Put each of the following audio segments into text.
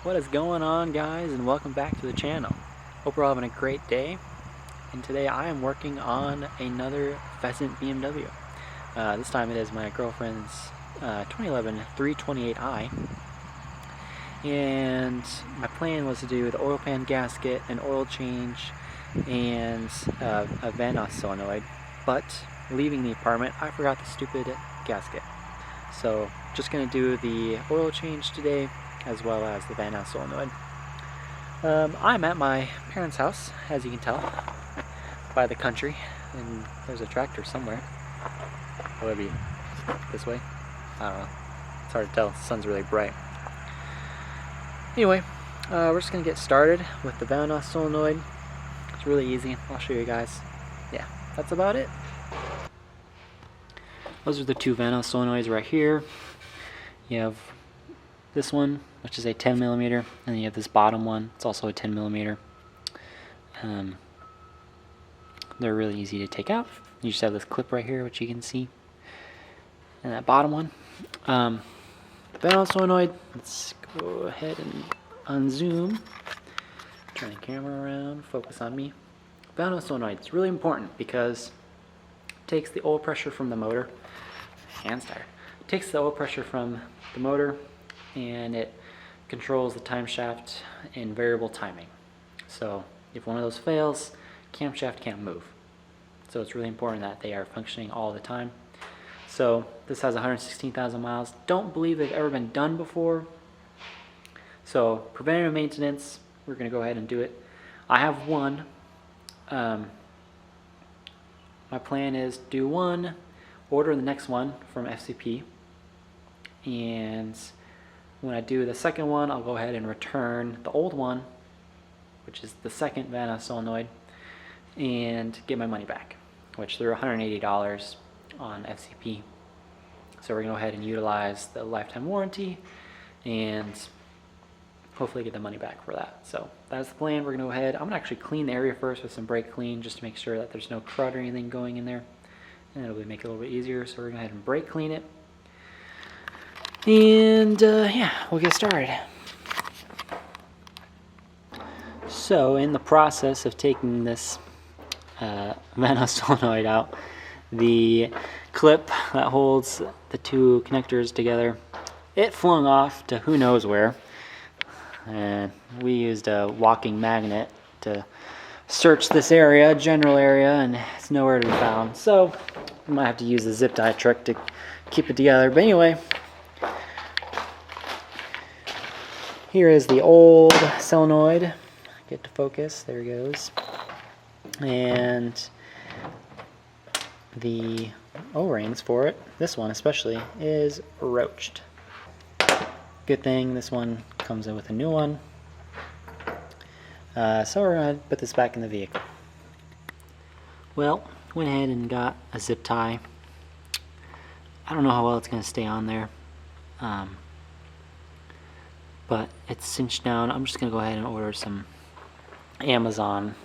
What is going on, guys, and welcome back to the channel. Hope we're all having a great day. And today I am working on another pheasant BMW. This time it is my girlfriend's 2011 328i. And my plan was to do the oil pan gasket, an oil change, and a Vanos Solenoid. But leaving the apartment, I forgot the stupid gasket. So just going to do the oil change today, as well as the Vanos Solenoid. I'm at my parents' house, as you can tell, by the country, and there's a tractor somewhere. Will it be this way? I don't know. It's hard to tell. The sun's really bright. Anyway, we're just going to get started with the Vanos Solenoid. It's really easy. I'll show you guys. Yeah, that's about it. Those are the two Vanos Solenoids right here. You have this one, which is a 10mm, and then you have this bottom one. It's also a 10mm. They're really easy to take out. You just have this clip right here, which you can see, and that bottom one. The Vanos Solenoid. Let's go ahead and unzoom. Turn the camera around. Focus on me. Vanos Solenoid. It's really important because it takes the oil pressure from the motor. Hands tired. It takes the oil pressure from the motor, and it controls the time shaft in variable timing. So if one of those fails, camshaft can't move. So it's really important that they are functioning all the time. So this has 116,000 miles. Don't believe they've ever been done before. So preventative maintenance, we're going to go ahead and do it. I have one. My plan is do one, order the next one from FCP, and when I do the second one, I'll go ahead and return the old one, which is the second Vanos Solenoid, and get my money back, which they're $180 on FCP. So we're going to go ahead and utilize the lifetime warranty and hopefully get the money back for that. So that's the plan. We're going to go ahead. I'm going to actually clean the area first with some brake clean, just to make sure that there's no crud or anything going in there, and it'll make it a little bit easier. So we're going to go ahead and brake clean it. And yeah, we'll get started. So in the process of taking this Vanos Solenoid out, the clip that holds the two connectors together, it flung off to who knows where, and we used a walking magnet to search this area, general area, and it's nowhere to be found. So we might have to use the zip tie trick to keep it together. But anyway, here is the old solenoid. Get to focus. There it goes. And the O-rings for it, this one especially, is roached. Good thing this one comes in with a new one. So we're going to put this back in the vehicle. Well, went ahead and got a zip tie. I don't know how well it's going to stay on there. But it's cinched down. I'm just going to go ahead and order some Amazon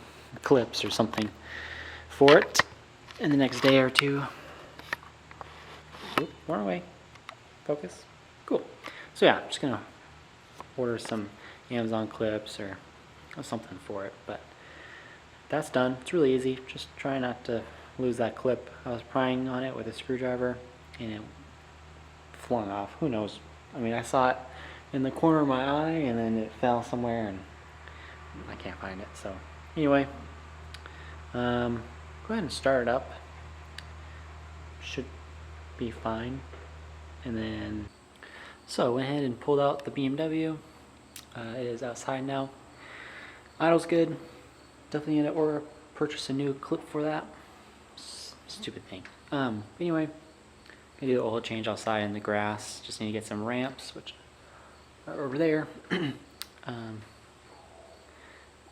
clips or something for it in the next day or two. Oop, wrong way. Focus. Cool. So yeah, I'm just going to order some Amazon clips or something for it. But that's done. It's really easy. Just try not to lose that clip. I was prying on it with a screwdriver and it flung off. Who knows? I mean, I saw it in the corner of my eye and then it fell somewhere and I can't find it. So anyway, go ahead and start it up. Should be fine. And then so went ahead and pulled out the BMW. It is outside now. Idle's good. Definitely gonna purchase a new clip for that. Stupid thing. Anyway, gonna do the oil change outside in the grass. Just need to get some ramps, which are over there.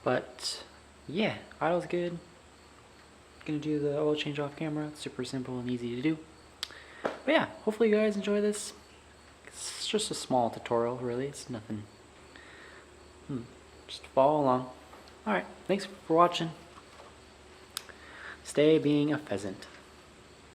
But yeah, idle's good. Gonna do the oil change off camera. It's super simple and easy to do. But yeah, hopefully you guys enjoy this. It's just a small tutorial, really. It's nothing. Just follow along. Alright, thanks for watching. Stay being a pheasant.